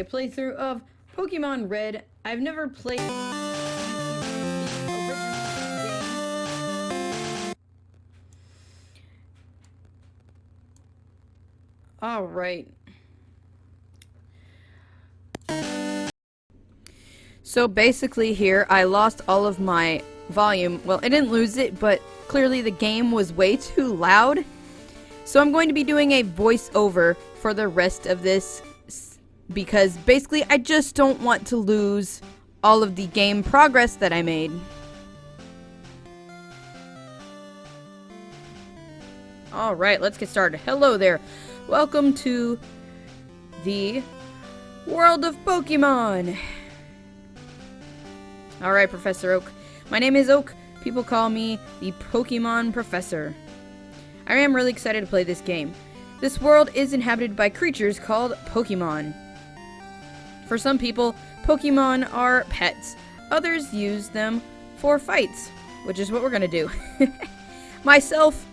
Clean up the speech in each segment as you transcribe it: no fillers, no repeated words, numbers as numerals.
a playthrough of Pokemon Red. I've never played these original games. Alright. So basically here, I lost all of my volume. Well, I didn't lose it, but clearly the game was way too loud. So I'm going to be doing a voiceover for the rest of this, because basically I just don't want to lose all of the game progress that I made. Alright, let's get started. Hello there. Welcome to the world of Pokemon. Alright, Professor Oak. My name is Oak. People call me the Pokemon Professor. I am really excited to play this game. This world is inhabited by creatures called Pokemon. For some people, Pokemon are pets. Others use them for fights, which is what we're gonna do. Myself,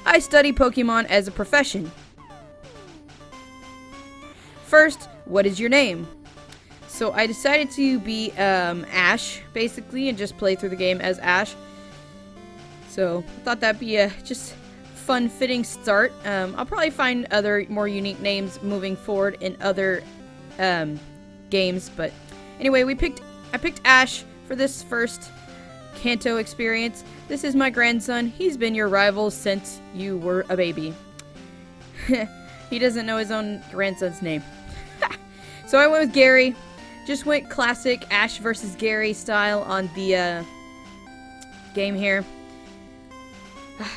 I study Pokemon as a profession. First, what is your name? So I decided to be Ash, basically, and just play through the game as Ash. So I thought that'd be a just fun, fitting start. I'll probably find other more unique names moving forward in other games, but anyway, I picked Ash for this first Kanto experience. This is my grandson. He's been your rival since you were a baby. He doesn't know his own grandson's name. So I went with Gary. Just went classic Ash versus Gary style on the game here.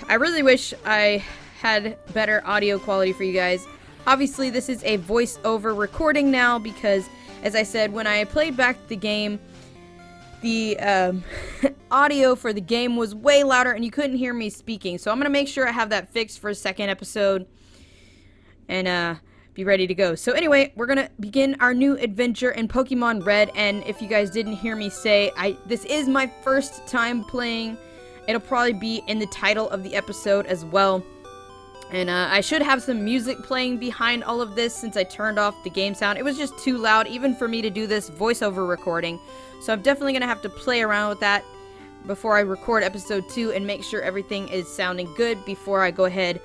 I really wish I had better audio quality for you guys. Obviously, this is a voice-over recording now because, as I said, when I played back the game, the audio for the game was way louder and you couldn't hear me speaking. So I'm going to make sure I have that fixed for a second episode and be ready to go. So anyway, we're going to begin our new adventure in Pokemon Red. And if you guys didn't hear me say, this is my first time playing. It'll probably be in the title of the episode as well. And I should have some music playing behind all of this since I turned off the game sound. It was just too loud even for me to do this voiceover recording. So I'm definitely going to have to play around with that before I record episode 2 and make sure everything is sounding good before I go ahead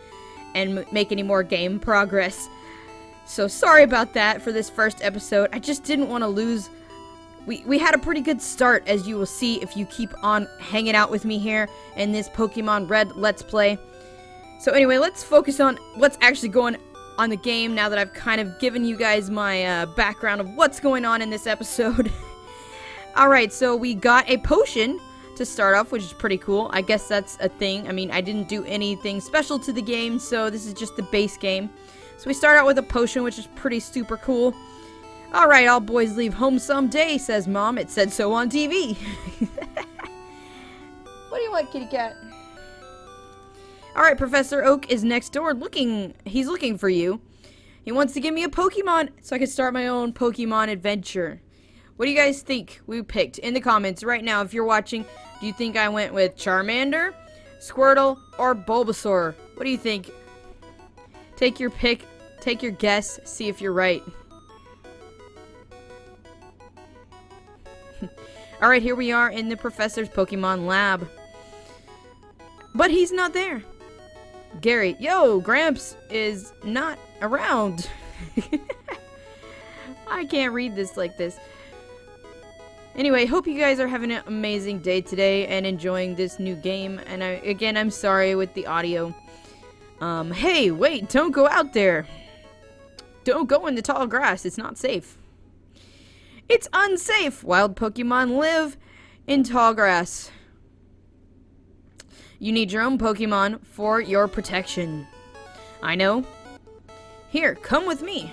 and make any more game progress. So sorry about that for this first episode. I just didn't want to lose. We had a pretty good start, as you will see if you keep on hanging out with me here in this Pokemon Red Let's Play. So anyway, let's focus on what's actually going on the game now that I've kind of given you guys my background of what's going on in this episode. Alright, so we got a potion to start off, which is pretty cool. I guess that's a thing. I mean, I didn't do anything special to the game, so this is just the base game. So we start out with a potion, which is pretty super cool. Alright, all boys leave home someday, says Mom. It said so on TV. What do you want, kitty cat? Alright, Professor Oak is next door he's looking for you. He wants to give me a Pokemon so I can start my own Pokemon adventure. What do you guys think we picked? In the comments right now, if you're watching, do you think I went with Charmander, Squirtle, or Bulbasaur? What do you think? Take your pick, take your guess, see if you're right. Alright, here we are in the professor's Pokemon lab. But he's not there. Gary, yo, Gramps is not around. I can't read this like this. Anyway, hope you guys are having an amazing day today and enjoying this new game. And again, I'm sorry with the audio. Hey, wait, don't go out there. Don't go in the tall grass, it's not safe. It's unsafe. Wild Pokemon live in tall grass. You need your own Pokemon for your protection. I know. Here, come with me.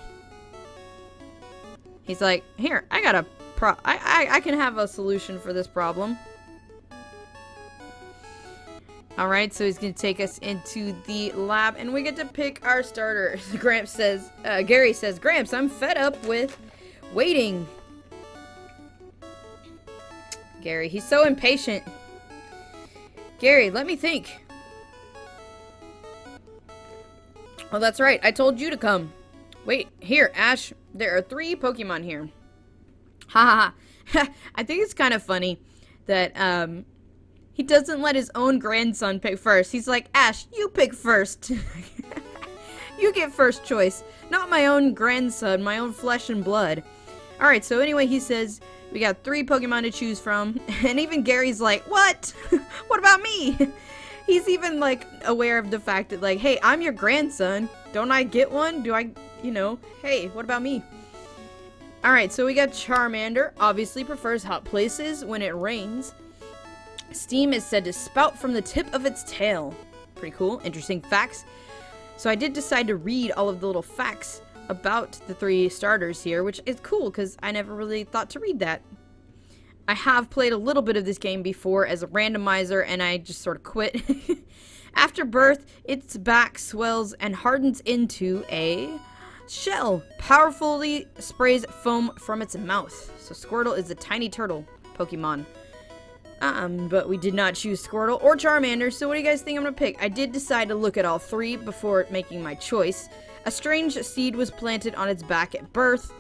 He's like, here, I got a I can have a solution for this problem. Alright, so he's gonna take us into the lab and we get to pick our starter. Gary says, Gramps, I'm fed up with waiting. Gary, he's so impatient. Gary, let me think. Oh, that's right. I told you to come. Wait, here, Ash. There are 3 Pokemon here. Ha ha ha. I think it's kind of funny that, he doesn't let his own grandson pick first. He's like, Ash, you pick first. You get first choice. Not my own grandson, my own flesh and blood. Alright, so anyway, he says, we got 3 Pokemon to choose from. And even Gary's like, what? What about me? He's even, like, aware of the fact that, like, hey, I'm your grandson. Don't I get one? Do I, you know, hey, what about me? Alright, so we got Charmander. Obviously prefers hot places when it rains. Steam is said to spout from the tip of its tail. Pretty cool. Interesting facts. So I did decide to read all of the little facts about the 3 starters here, which is cool because I never really thought to read that. I have played a little bit of this game before as a randomizer, and I just sort of quit. After birth, its back swells and hardens into a shell. Powerfully sprays foam from its mouth. So Squirtle is a tiny turtle Pokemon. But we did not choose Squirtle or Charmander, so what do you guys think I'm gonna pick? I did decide to look at all 3 before making my choice. A strange seed was planted on its back at birth.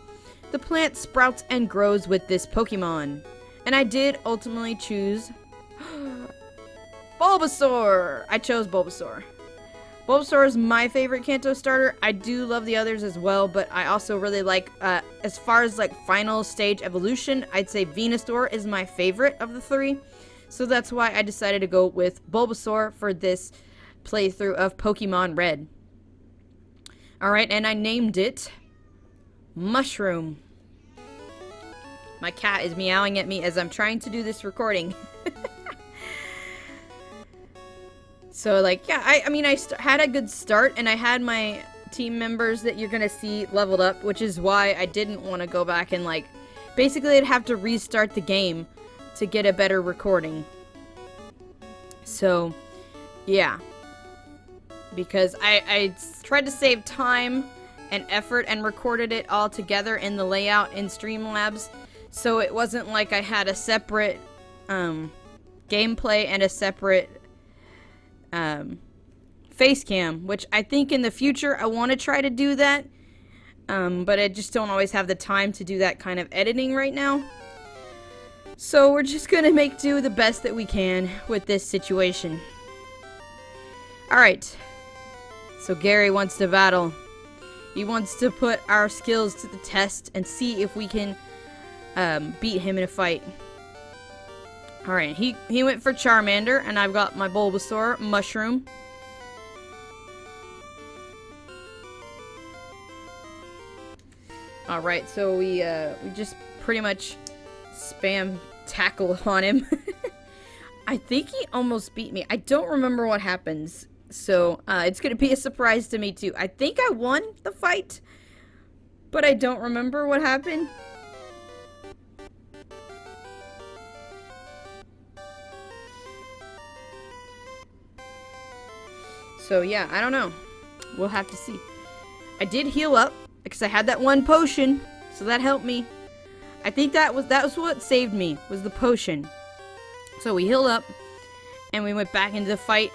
The plant sprouts and grows with this Pokemon. And I did ultimately choose Bulbasaur! I chose Bulbasaur. Bulbasaur is my favorite Kanto starter. I do love the others as well, but I also really like, as far as like final stage evolution, I'd say Venusaur is my favorite of the 3. So that's why I decided to go with Bulbasaur for this playthrough of Pokemon Red. Alright, and I named it Mushroom. My cat is meowing at me as I'm trying to do this recording. So, like, yeah, I mean, I had a good start, and I had my team members that you're gonna see leveled up, which is why I didn't want to go back and, like, basically I'd have to restart the game to get a better recording. So, yeah. Because I tried to save time and effort and recorded it all together in the layout in Streamlabs, so it wasn't like I had a separate gameplay and a separate face cam, which I think in the future I want to try to do that, but I just don't always have the time to do that kind of editing right now. So we're just gonna make do the best that we can with this situation. Alright, so Gary wants to battle. He wants to put our skills to the test and see if we can beat him in a fight. Alright, he went for Charmander, and I've got my Bulbasaur, Mushroom. Alright, so we just pretty much spam tackle on him. I think he almost beat me. I don't remember what happens, so it's gonna be a surprise to me too. I think I won the fight, but I don't remember what happened. So yeah, I don't know. We'll have to see. I did heal up because I had that one potion, so that helped me. I think that was what saved me, was the potion. So we healed up and we went back into the fight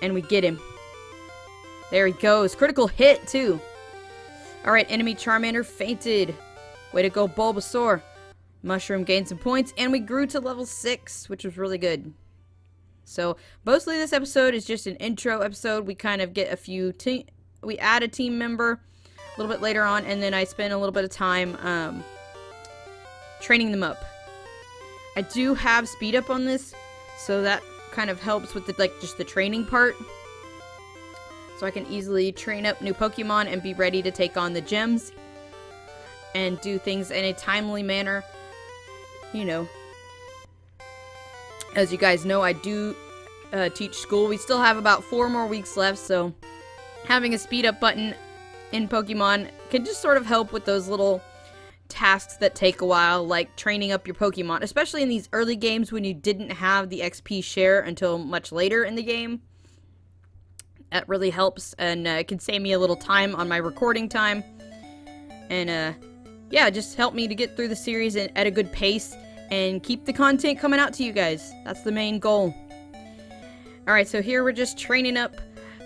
and we get him. There he goes. Critical hit too. Alright, enemy Charmander fainted. Way to go, Bulbasaur. Mushroom gained some points and we grew to level 6, which was really good. So, mostly this episode is just an intro episode. We kind of get a few we add a team member a little bit later on, and then I spend a little bit of time training them up. I do have speed up on this, so that kind of helps with the, like, just the training part. So I can easily train up new Pokemon and be ready to take on the gyms and do things in a timely manner, you know. As you guys know, I do teach school. We still have about 4 more weeks left, so having a speed up button in Pokemon can just sort of help with those little tasks that take a while, like training up your Pokemon, especially in these early games when you didn't have the XP share until much later in the game. That really helps, and it can save me a little time on my recording time. And yeah, just help me to get through the series at a good pace and keep the content coming out to you guys. That's the main goal. Alright, so here we're just training up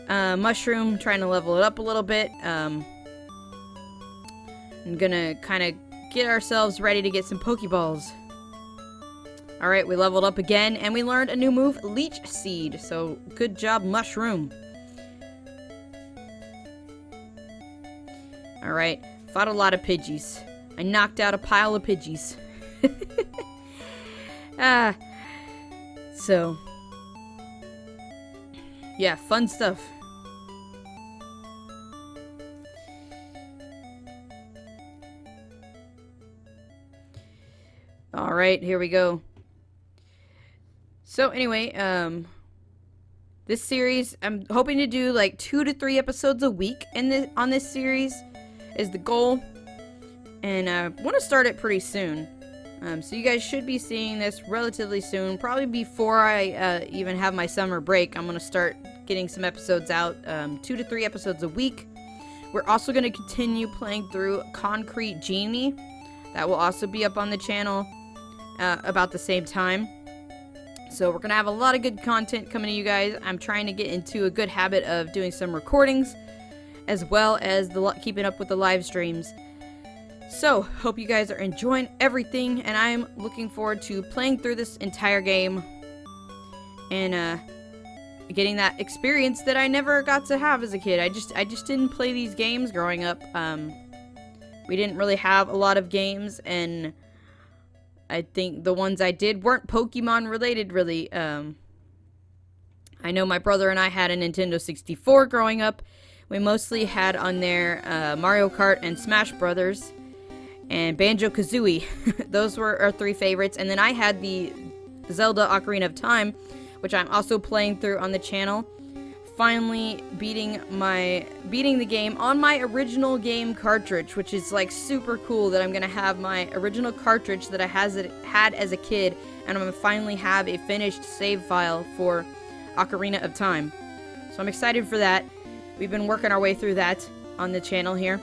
mushroom, trying to level it up a little bit. I'm gonna kind of get ourselves ready to get some Pokeballs. Alright, we leveled up again, and we learned a new move, Leech Seed. So, good job, Mushroom. Alright, fought a lot of Pidgeys. I knocked out a pile of Pidgeys. So, yeah, fun stuff. Alright, here we go. So anyway, this series, I'm hoping to do like 2 to 3 episodes a week on this series is the goal. And I want to start it pretty soon. So you guys should be seeing this relatively soon, probably before I even have my summer break. I'm going to start getting some episodes out, 2 to 3 episodes a week. We're also going to continue playing through Concrete Genie. That will also be up on the channel about the same time. So we're going to have a lot of good content coming to you guys. I'm trying to get into a good habit of doing some recordings, as well as keeping up with the live streams. So, hope you guys are enjoying everything, and I'm looking forward to playing through this entire game and getting that experience that I never got to have as a kid. I just didn't play these games growing up. We didn't really have a lot of games, and I think the ones I did weren't Pokemon related, really. I know my brother and I had a Nintendo 64 growing up. We mostly had on there Mario Kart and Smash Brothers and Banjo-Kazooie. Those were our 3 favorites. And then I had the Zelda Ocarina of Time, which I'm also playing through on the channel. Finally beating the game on my original game cartridge, which is like super cool that I'm gonna have my original cartridge that I had as a kid, and I'm gonna finally have a finished save file for Ocarina of Time. So I'm excited for that. We've been working our way through that on the channel here.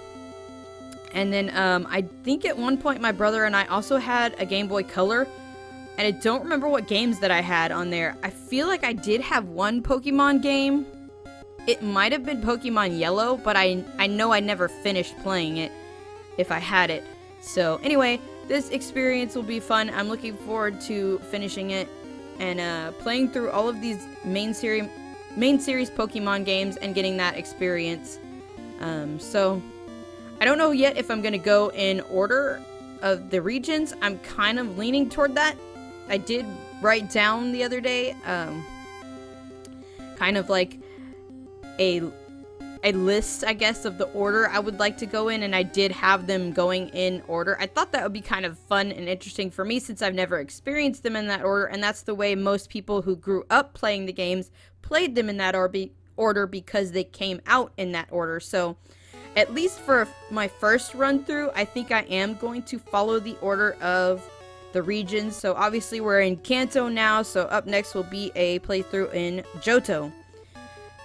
And then I think at one point my brother and I also had a Game Boy Color, and I don't remember what games that I had on there. I feel like I did have one Pokemon game. It might have been Pokemon Yellow, but I know I never finished playing it if I had it. So anyway, this experience will be fun. I'm looking forward to finishing it and playing through all of these main series Pokemon games and getting that experience. So I don't know yet if I'm going to go in order of the regions. I'm kind of leaning toward that. I did write down the other day kind of like a list, I guess, of the order I would like to go in, and I did have them going in order. I thought that would be kind of fun and interesting for me since I've never experienced them in that order, and that's the way most people who grew up playing the games played them in that order because they came out in that order. So at least for my first run through, I think I am going to follow the order of the regions. So obviously we're in Kanto now, so up next will be a playthrough in Johto.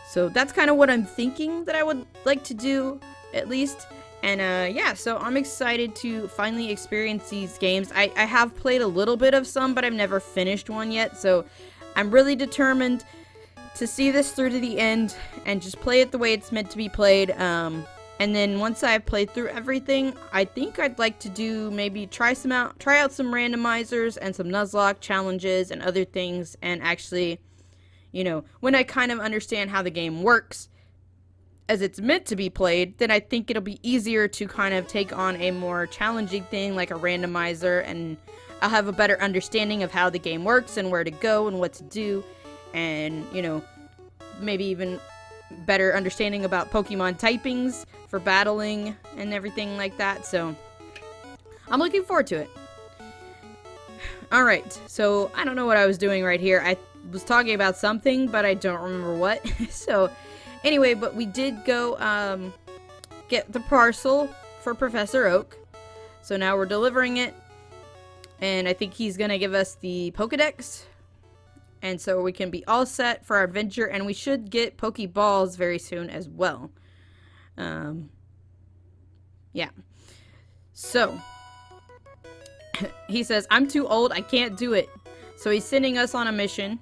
So that's kind of what I'm thinking that I would like to do, at least. And yeah, so I'm excited to finally experience these games. I have played a little bit of some, but I've never finished one yet. So I'm really determined to see this through to the end and just play it the way it's meant to be played. And then once I've played through everything, I think I'd like to do maybe try out some randomizers and some Nuzlocke challenges and other things, and actually, you know, when I kind of understand how the game works as it's meant to be played, then I think it'll be easier to kind of take on a more challenging thing like a randomizer, and I'll have a better understanding of how the game works and where to go and what to do, and, you know, maybe even better understanding about Pokemon typings for battling and everything like that. So I'm looking forward to it. Alright, so I don't know what I was doing right here. I was talking about something, but I don't remember what. So anyway, but we did go get the parcel for Professor Oak. So now we're delivering it, and I think he's gonna give us the Pokedex, and so we can be all set for our adventure, and we should get Pokeballs very soon as well. Yeah. So he says, I'm too old, I can't do it. So he's sending us on a mission.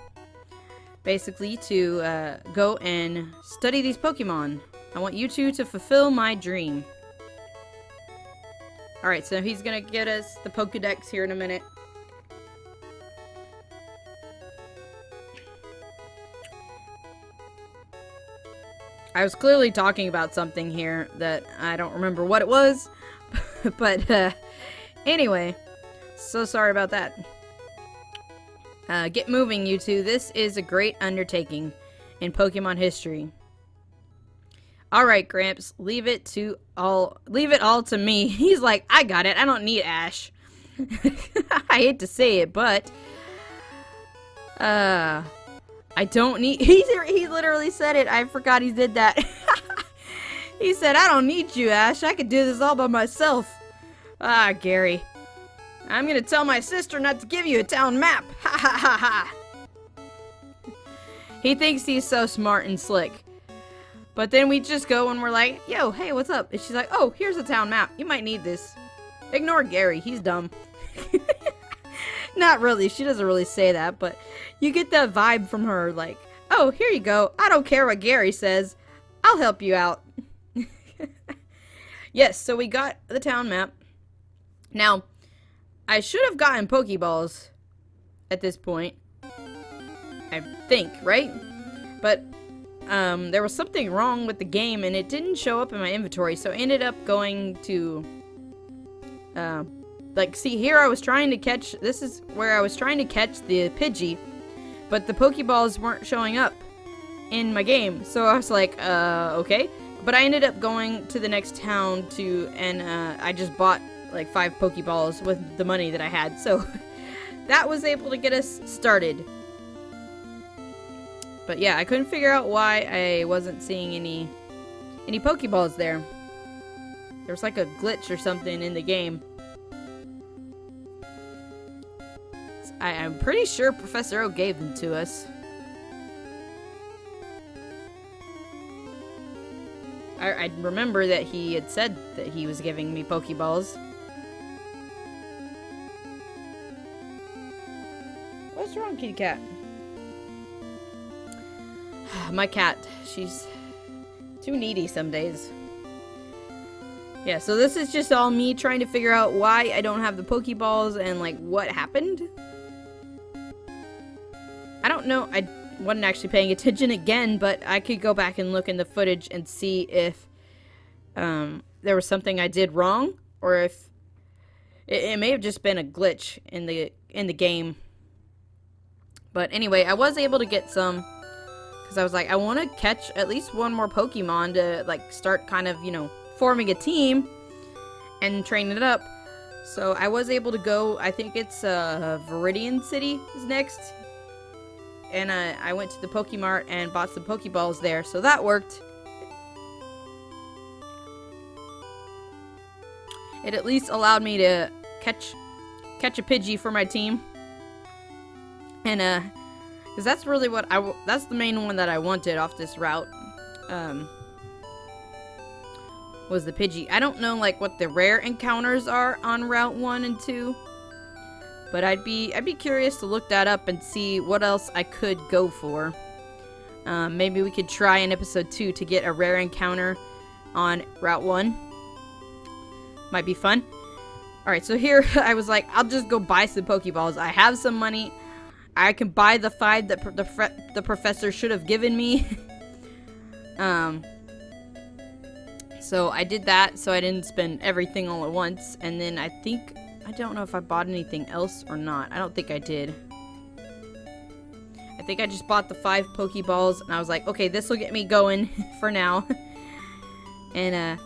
basically to go and study these Pokemon. I want you two to fulfill my dream. Alright, so he's gonna get us the Pokedex here in a minute. I was clearly talking about something here that I don't remember what it was. But, anyway. So sorry about that. Get moving, you two. This is a great undertaking in Pokemon history. Alright, Gramps. Leave it all to me. He's like, I got it. I don't need Ash. I hate to say it, but I don't need he literally said it. I forgot he did that. He said, I don't need you, Ash. I could do this all by myself. Ah, Gary. I'm gonna tell my sister not to give you a town map. Ha ha ha ha. He thinks he's so smart and slick. But then we just go and we're like, yo, hey, what's up? And she's like, oh, here's a town map. You might need this. Ignore Gary. He's dumb. Not really. She doesn't really say that, but you get that vibe from her like, oh, here you go. I don't care what Gary says. I'll help you out. Yes, so we got the town map. Now, I should have gotten Pokeballs at this point. I think, right? But there was something wrong with the game and it didn't show up in my inventory, so I ended up going to like, see here I was trying to catch, this is where I was trying to catch the Pidgey, but the Pokeballs weren't showing up in my game. So I was like, okay. But I ended up going to the next town and I just bought like 5 Pokeballs with the money that I had. So that was able to get us started. But yeah, I couldn't figure out why I wasn't seeing any Pokeballs there. There was like a glitch or something in the game. I'm pretty sure Professor Oak gave them to us. I remember that he had said that he was giving me Pokeballs. What's wrong, kitty cat? My cat, she's too needy some days. Yeah, so this is just all me trying to figure out why I don't have the Pokeballs and like what happened. I don't know, I wasn't actually paying attention again, but I could go back and look in the footage and see if there was something I did wrong, or if it may have just been a glitch in the game. But anyway, I was able to get some, because I was like, I want to catch at least one more Pokemon to like start kind of, you know, forming a team and train it up. So I was able to go, I think it's Viridian City is next. And I went to the Pokemart and bought some Pokeballs there, so that worked. It at least allowed me to catch a Pidgey for my team. And because that's really what that's the main one that I wanted off this route. Was the Pidgey. I don't know like what the rare encounters are on Route 1 and 2. But I'd be curious to look that up and see what else I could go for. Maybe we could try in episode 2 to get a rare encounter on Route 1. Might be fun. Alright, so here I was like, I'll just go buy some Pokeballs. I have some money. I can buy the 5 that the professor should have given me. So I did that, so I didn't spend everything all at once. And then I don't know if I bought anything else or not. I don't think I did. I think I just bought the 5 Pokeballs, and I was like, okay, this will get me going for now. And,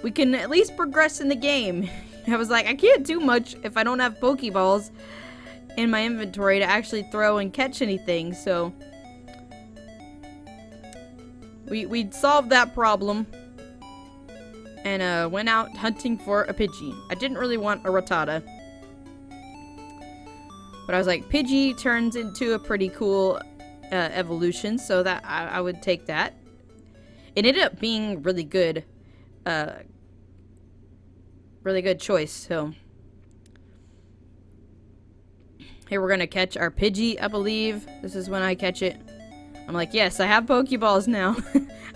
we can at least progress in the game. I was like, I can't do much if I don't have Pokeballs in my inventory to actually throw and catch anything, so we solved that problem. And went out hunting for a Pidgey. I didn't really want a Rattata. But I was like, Pidgey turns into a pretty cool evolution, so that I would take that. It ended up being really good choice, so. Here we're gonna catch our Pidgey, I believe. This is when I catch it. I'm like, yes, I have Pokeballs now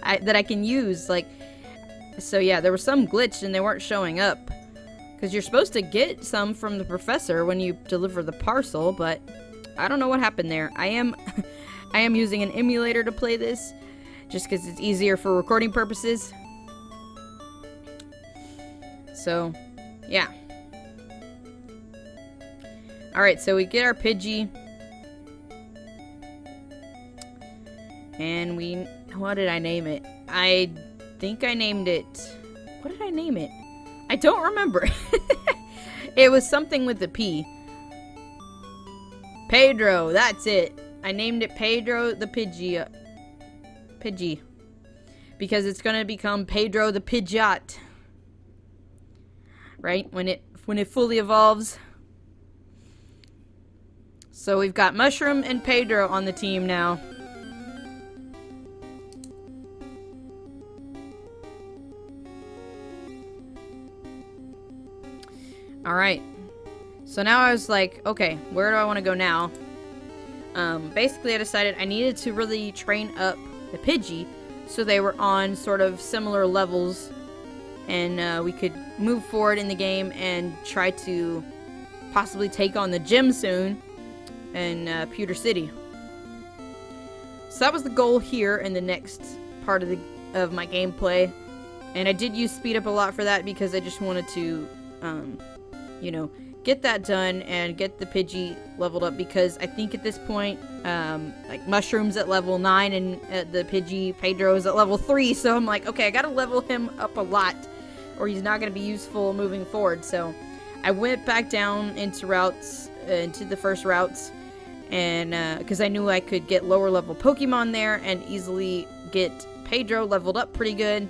that I can use. Like, so yeah, there was some glitch and they weren't showing up. Because you're supposed to get some from the professor when you deliver the parcel, but I don't know what happened there. I am using an emulator to play this, just because it's easier for recording purposes. So, yeah. Alright, so we get our Pidgey. And what did I name it? I think I named it, what did I name it? I don't remember. It was something with the P. Pedro, that's it. I named it Pedro the Pidgey. Pidgey. Because it's gonna become Pedro the Pidgeot. Right? When it fully evolves. So we've got Mushroom and Pedro on the team now. Alright. So now I was like, okay, where do I want to go now? Basically I decided I needed to really train up the Pidgey so they were on sort of similar levels and we could move forward in the game and try to possibly take on the gym soon in Pewter City. So that was the goal here in the next part of my gameplay, and I did use speed up a lot for that because I just wanted to you know, get that done and get the Pidgey leveled up, because I think at this point like Mushroom's at level 9 and the Pidgey Pedro is at level 3, so I'm like, okay, I gotta level him up a lot or he's not gonna be useful moving forward. So I went back down into the first routes, and because I knew I could get lower level Pokemon there and easily get Pedro leveled up pretty good.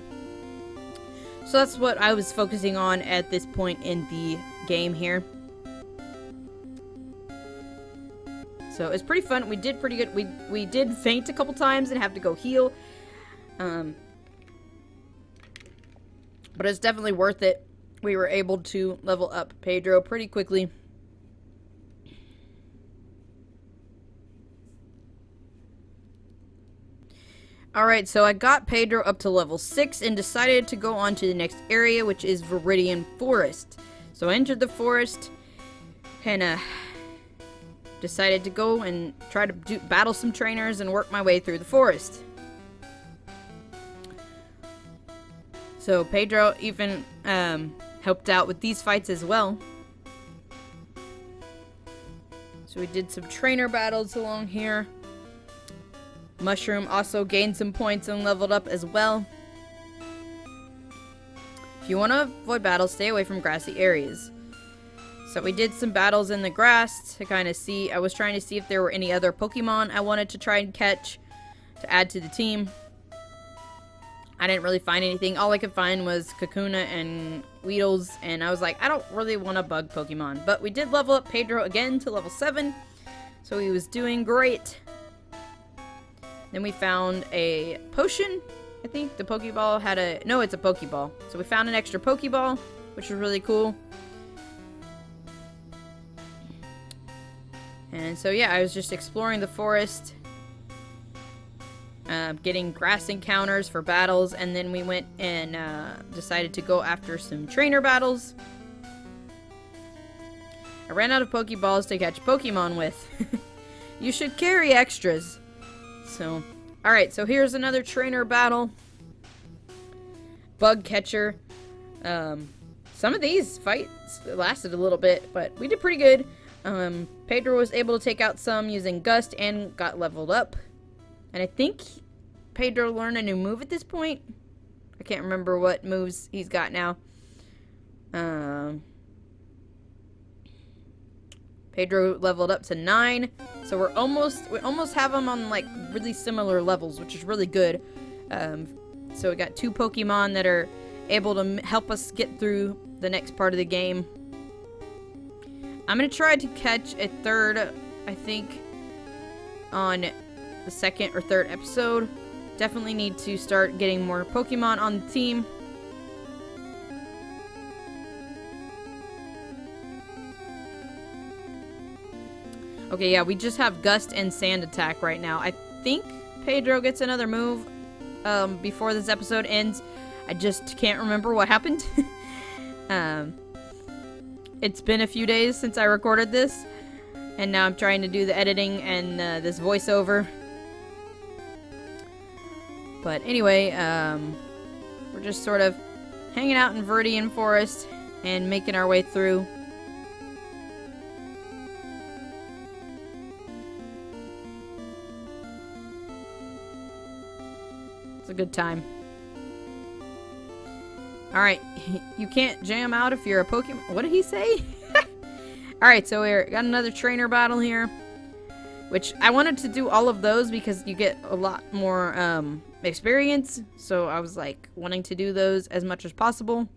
So that's what I was focusing on at this point in the game here. So it's pretty fun. We did pretty good. We did faint a couple times and have to go heal. But it's definitely worth it. We were able to level up Pedro pretty quickly. Alright, so I got Pedro up to level 6 and decided to go on to the next area, which is Viridian Forest. So I entered the forest and decided to go and try to battle some trainers and work my way through the forest. So Pedro even helped out with these fights as well. So we did some trainer battles along here. Mushroom also gained some points and leveled up as well. If you want to avoid battles, stay away from grassy areas. So we did some battles in the grass to kind of see. I was trying to see if there were any other Pokemon I wanted to try and catch to add to the team. I didn't really find anything. All I could find was Kakuna and Weedles, and I was like, I don't really want a bug Pokemon. But we did level up Pedro again to level 7, so he was doing great. Then we found a potion. I think the Pokeball had a... No, it's a Pokeball. So we found an extra Pokeball, which was really cool. And so, yeah, I was just exploring the forest. Getting grass encounters for battles. And then we went and decided to go after some trainer battles. I ran out of Pokeballs to catch Pokemon with. You should carry extras. So, alright, so here's another trainer battle. Bug catcher. Some of these fights lasted a little bit, but we did pretty good. Pedro was able to take out some using Gust and got leveled up. And I think Pedro learned a new move at this point. I can't remember what moves he's got now. Pedro leveled up to 9, so we almost have him on like really similar levels, which is really good. So we got 2 Pokemon that are able to help us get through the next part of the game. I'm gonna try to catch a third, I think, on the 2nd or 3rd episode. Definitely need to start getting more Pokemon on the team. Okay, yeah, we just have Gust and Sand Attack right now. I think Pedro gets another move before this episode ends. I just can't remember what happened. It's been a few days since I recorded this, and now I'm trying to do the editing and this voiceover. But anyway, we're just sort of hanging out in Viridian Forest and making our way through. It's a good time. Alright, you can't jam out if you're a Pokemon. What did he say? Alright, so we got another trainer battle here. Which, I wanted to do all of those because you get a lot more experience. So I was like, wanting to do those as much as possible.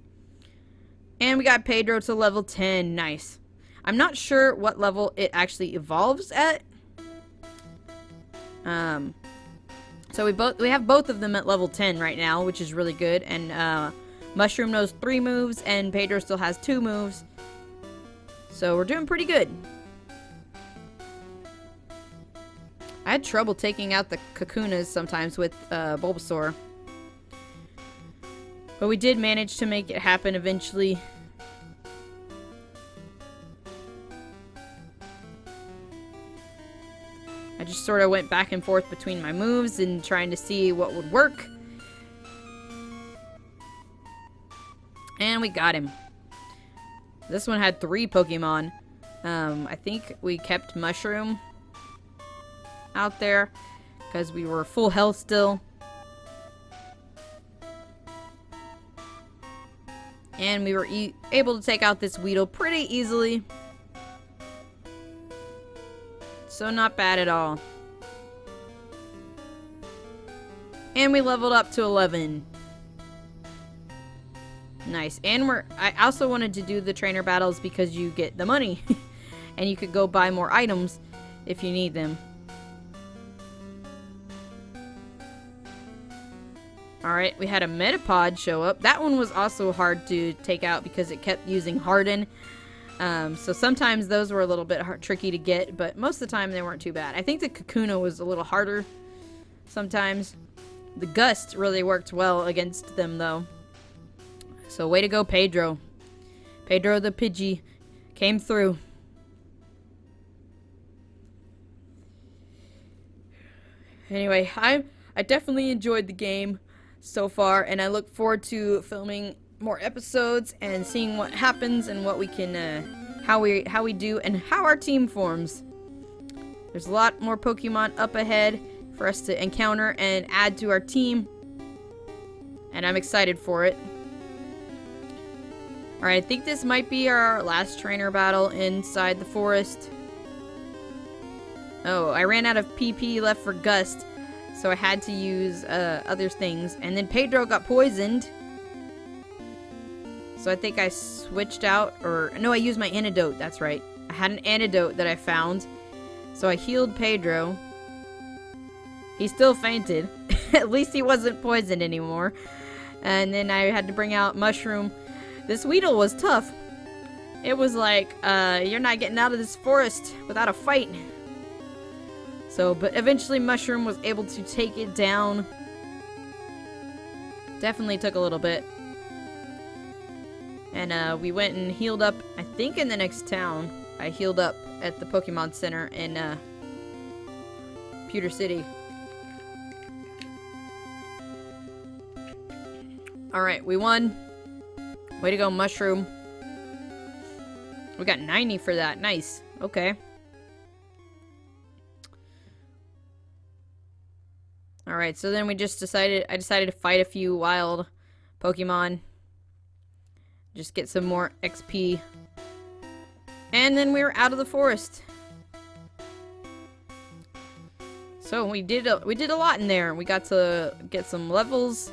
And we got Pedro to level 10. Nice. I'm not sure what level it actually evolves at. So we have both of them at level 10 right now, which is really good. And Mushroom knows 3 moves, and Pedro still has 2 moves. So we're doing pretty good. I had trouble taking out the Kakunas sometimes with Bulbasaur. But we did manage to make it happen eventually. I just sort of went back and forth between my moves and trying to see what would work. And we got him. This one had 3 Pokemon. I think we kept Mushroom out there because we were full health still. And we were able to take out this Weedle pretty easily. So not bad at all. And we leveled up to 11. Nice. And I also wanted to do the trainer battles because you get the money. And you could go buy more items if you need them. Alright, we had a Metapod show up. That one was also hard to take out because it kept using Harden. So sometimes those were a little bit tricky to get, but most of the time they weren't too bad. I think the Kakuna was a little harder sometimes. The Gust really worked well against them, though. So way to go, Pedro. Pedro the Pidgey came through. Anyway, I definitely enjoyed the game so far, and I look forward to filming more episodes and seeing what happens and what we can, how we do and how our team forms. There's a lot more Pokemon up ahead for us to encounter and add to our team, and I'm excited for it. Alright, I think this might be our last trainer battle inside the forest. Oh, I ran out of PP left for Gust, so I had to use other things. And then Pedro got poisoned. So I think I switched out, or no, I used my antidote, that's right. I had an antidote that I found. So I healed Pedro. He still fainted. At least he wasn't poisoned anymore. And then I had to bring out Mushroom. This Weedle was tough. It was like, you're not getting out of this forest without a fight. So, but eventually Mushroom was able to take it down. Definitely took a little bit. And we went and healed up, I think in the next town. I healed up at the Pokemon Center in Pewter City. Alright, we won. Way to go, Mushroom. We got 90 for that. Nice. Okay. Alright, so then we just I decided to fight a few wild Pokemon. Just get some more XP. And then we were out of the forest. So we did a lot in there. We got to get some levels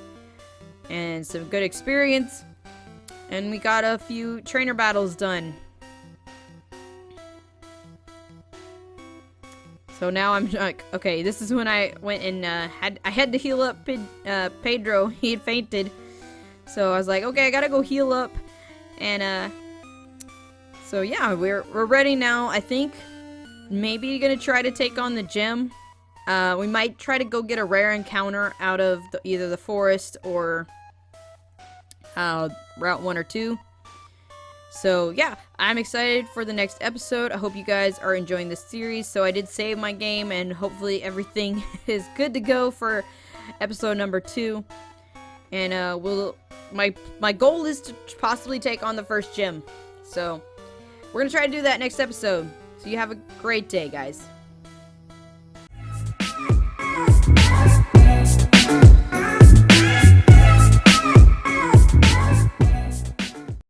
and some good experience. And we got a few trainer battles done. So now I'm like, okay, this is when I went and I had to heal up Pedro. He had fainted. So I was like, okay, I gotta go heal up. And so yeah, we're ready now, I think. maybe gonna try to take on the gym. We might try to go get a rare encounter out of either the forest or Route 1 or 2. So yeah, I'm excited for the next episode. I hope you guys are enjoying this series. So I did save my game, and hopefully everything is good to go for episode number 2. And my goal is to possibly take on the first gym. So we're gonna try to do that next episode. So you have a great day, guys.